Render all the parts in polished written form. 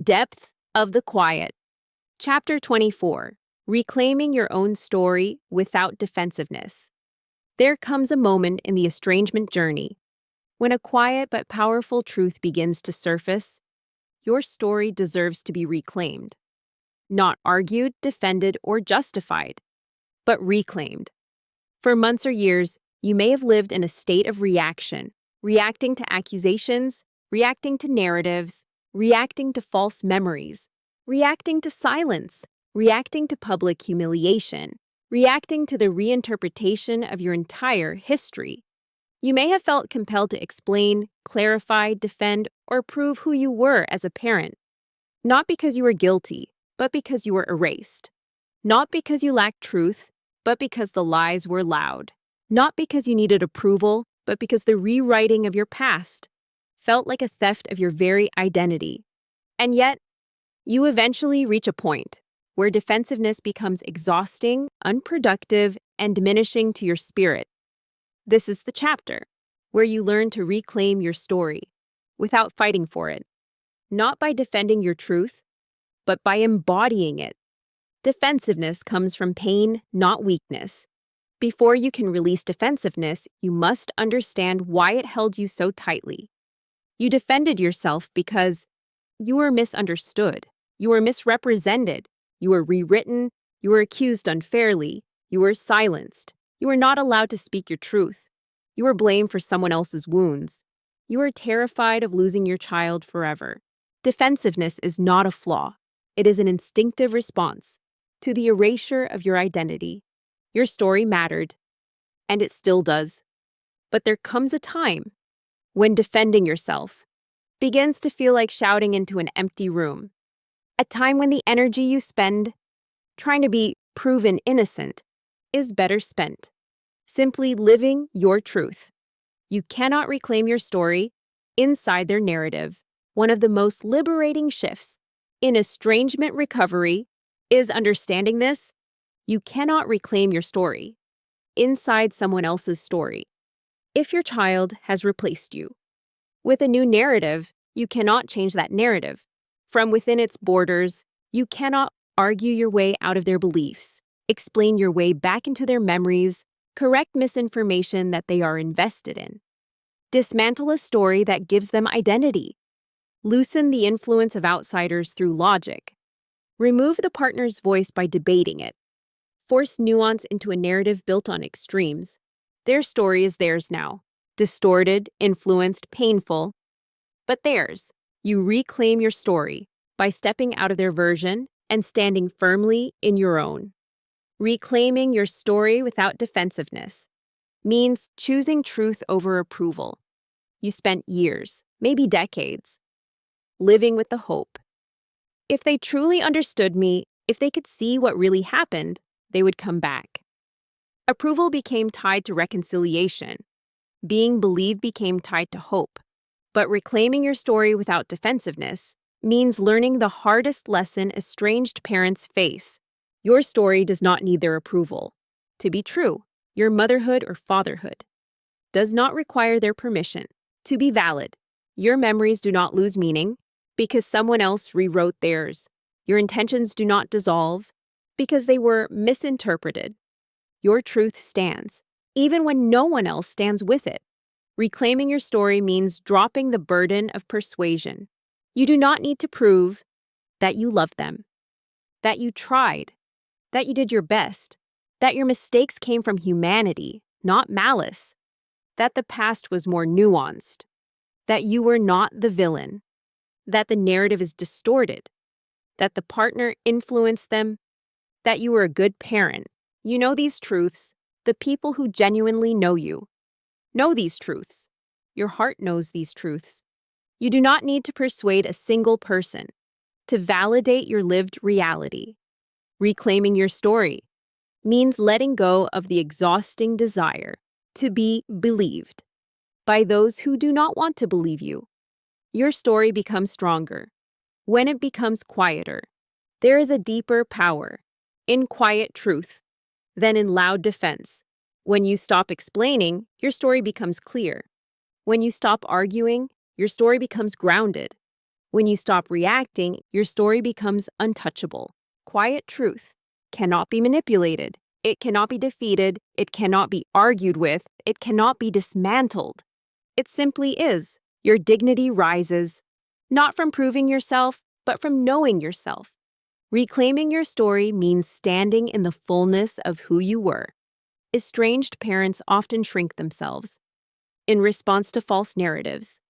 Depth of the quiet. Chapter 24. Reclaiming your own story without defensiveness. There comes a moment in the estrangement journey when a quiet but powerful truth begins to surface. Your story deserves to be reclaimed. Not argued, defended, or justified, but reclaimed. For months or years, you may have lived in a state of reaction, reacting to accusations, reacting to narratives, reacting to false memories, reacting to silence, reacting to public humiliation, reacting to the reinterpretation of your entire history. You may have felt compelled to explain, clarify, defend, or prove who you were as a parent. Not because you were guilty, but because you were erased. Not because you lacked truth, but because the lies were loud. Not because you needed approval, but because the rewriting of your past felt like a theft of your very identity. And yet, you eventually reach a point where defensiveness becomes exhausting, unproductive, and diminishing to your spirit. This is the chapter where you learn to reclaim your story without fighting for it, not by defending your truth, but by embodying it. Defensiveness comes from pain, not weakness. Before you can release defensiveness, you must understand why it held you so tightly. You defended yourself because you were misunderstood, you were misrepresented, you were rewritten, you were accused unfairly, you were silenced, you were not allowed to speak your truth, you were blamed for someone else's wounds, you were terrified of losing your child forever. Defensiveness is not a flaw. It is an instinctive response to the erasure of your identity. Your story mattered, and it still does. But there comes a time when defending yourself begins to feel like shouting into an empty room. A time when the energy you spend trying to be proven innocent is better spent simply living your truth. You cannot reclaim your story inside their narrative. One of the most liberating shifts in estrangement recovery is understanding this. You cannot reclaim your story inside someone else's story. If your child has replaced you with a new narrative, you cannot change that narrative. From within its borders, you cannot argue your way out of their beliefs, explain your way back into their memories, correct misinformation that they are invested in, dismantle a story that gives them identity, loosen the influence of outsiders through logic, remove the partner's voice by debating it, force nuance into a narrative built on extremes. Their story is theirs now, distorted, influenced, painful, but theirs. You reclaim your story by stepping out of their version and standing firmly in your own. Reclaiming your story without defensiveness means choosing truth over approval. You spent years, maybe decades, living with the hope. If they truly understood me, if they could see what really happened, they would come back. Approval became tied to reconciliation. Being believed became tied to hope. But reclaiming your story without defensiveness means learning the hardest lesson estranged parents face. Your story does not need their approval to be true. Your motherhood or fatherhood does not require their permission to be valid. Your memories do not lose meaning because someone else rewrote theirs. Your intentions do not dissolve because they were misinterpreted. Your truth stands, even when no one else stands with it. Reclaiming your story means dropping the burden of persuasion. You do not need to prove that you love them, that you tried, that you did your best, that your mistakes came from humanity, not malice, that the past was more nuanced, that you were not the villain, that the narrative is distorted, that the partner influenced them, that you were a good parent. You know these truths. The people who genuinely know you know these truths. Your heart knows these truths. You do not need to persuade a single person to validate your lived reality. Reclaiming your story means letting go of the exhausting desire to be believed by those who do not want to believe you. Your story becomes stronger when it becomes quieter. There is a deeper power in quiet truth than in loud defense. When you stop explaining, your story becomes clear. When you stop arguing, your story becomes grounded. When you stop reacting, your story becomes untouchable. Quiet truth cannot be manipulated. It cannot be defeated. It cannot be argued with. It cannot be dismantled. It simply is. Your dignity rises, not from proving yourself, but from knowing yourself. Reclaiming your story means standing in the fullness of who you were. Estranged parents often shrink themselves in response to false narratives.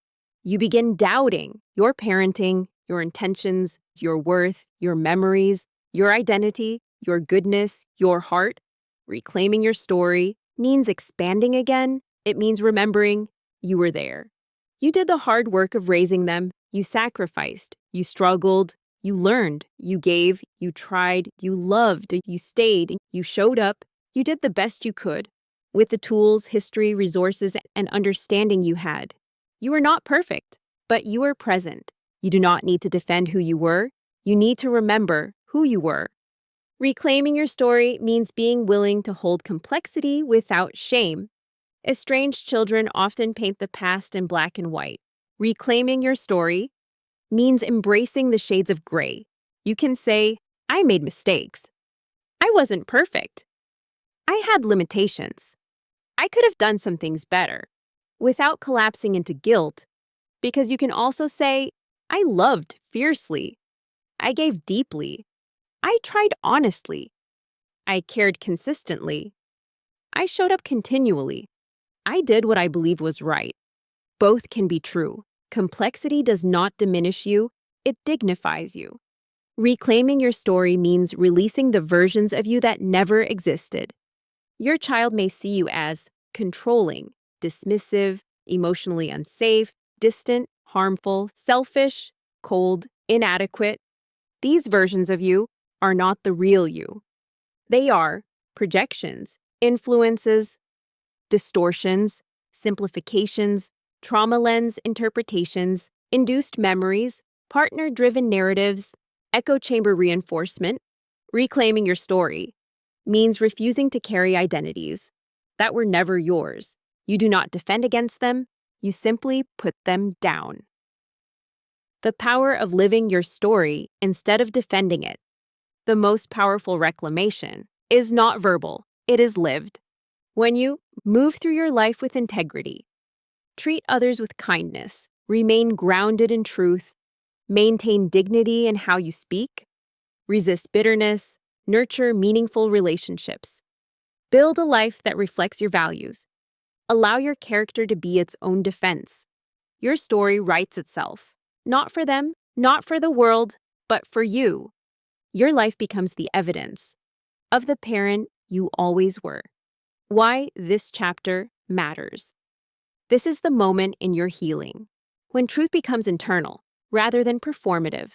You begin doubting your parenting, your intentions, your worth, your memories, your identity, your goodness, your heart. Reclaiming your story means expanding again. It means remembering you were there. You did the hard work of raising them. You sacrificed. You struggled. You learned. You gave. You tried. You loved. You stayed. You showed up. You did the best you could with the tools, history, resources, and understanding you had. You were not perfect, but you were present. You do not need to defend who you were. You need to remember who you were. Reclaiming your story means being willing to hold complexity without shame. Estranged children often paint the past in black and white. Reclaiming your story means embracing the shades of gray. You can say, I made mistakes. I wasn't perfect. I had limitations. I could have done some things better, without collapsing into guilt, because you can also say, I loved fiercely. I gave deeply. I tried honestly. I cared consistently. I showed up continually. I did what I believed was right. Both can be true. Complexity does not diminish you, it dignifies you. Reclaiming your story means releasing the versions of you that never existed. Your child may see you as controlling, dismissive, emotionally unsafe, distant, harmful, selfish, cold, inadequate. These versions of you are not the real you. They are projections, influences, distortions, simplifications, trauma lens interpretations, induced memories, partner-driven narratives, echo chamber reinforcement. Reclaiming your story means refusing to carry identities that were never yours. You do not defend against them, you simply put them down. The power of living your story instead of defending it. The most powerful reclamation is not verbal, it is lived. When you move through your life with integrity, treat others with kindness, remain grounded in truth, maintain dignity in how you speak, resist bitterness, nurture meaningful relationships, build a life that reflects your values, allow your character to be its own defense. Your story writes itself, not for them, not for the world, but for you. Your life becomes the evidence of the parent you always were. Why this chapter matters. This is the moment in your healing, when truth becomes internal rather than performative,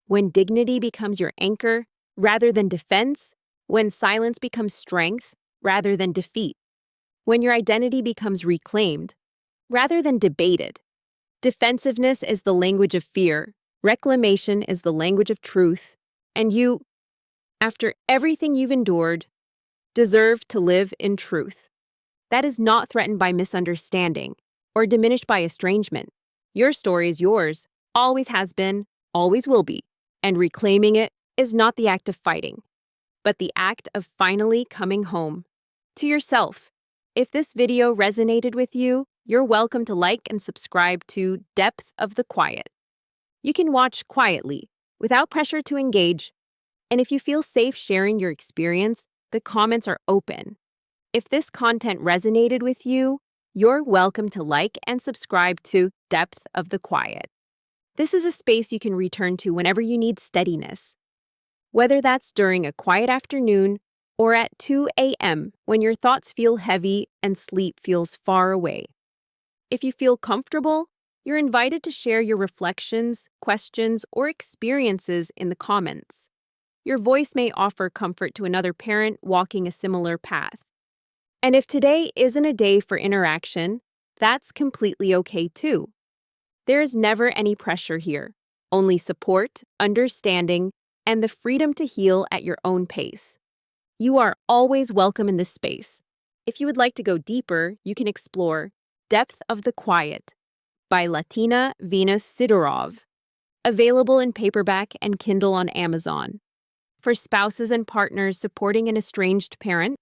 when dignity becomes your anchor rather than defense, when silence becomes strength rather than defeat, when your identity becomes reclaimed rather than debated. Defensiveness is the language of fear, reclamation is the language of truth, and you, after everything you've endured, deserve to live in truth. That is not threatened by misunderstanding or diminished by estrangement. Your story is yours, always has been, always will be, and reclaiming it is not the act of fighting, but the act of finally coming home to yourself. If this video resonated with you, you're welcome to like and subscribe to Depth of the Quiet. You can watch quietly, without pressure to engage, and if you feel safe sharing your experience, the comments are open. If this content resonated with you, you're welcome to like and subscribe to Depth of the Quiet. This is a space you can return to whenever you need steadiness, whether that's during a quiet afternoon or at 2 a.m. when your thoughts feel heavy and sleep feels far away. If you feel comfortable, you're invited to share your reflections, questions, or experiences in the comments. Your voice may offer comfort to another parent walking a similar path. And if today isn't a day for interaction, that's completely okay too. There is never any pressure here, only support, understanding, and the freedom to heal at your own pace. You are always welcome in this space. If you would like to go deeper, you can explore Depth of the Quiet by Latina Venus Sidorov. Available in paperback and Kindle on Amazon. For spouses and partners supporting an estranged parent,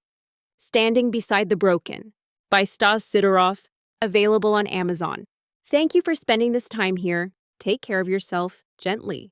Standing Beside the Broken by Stas Sidorov, available on Amazon. Thank you for spending this time here. Take care of yourself gently.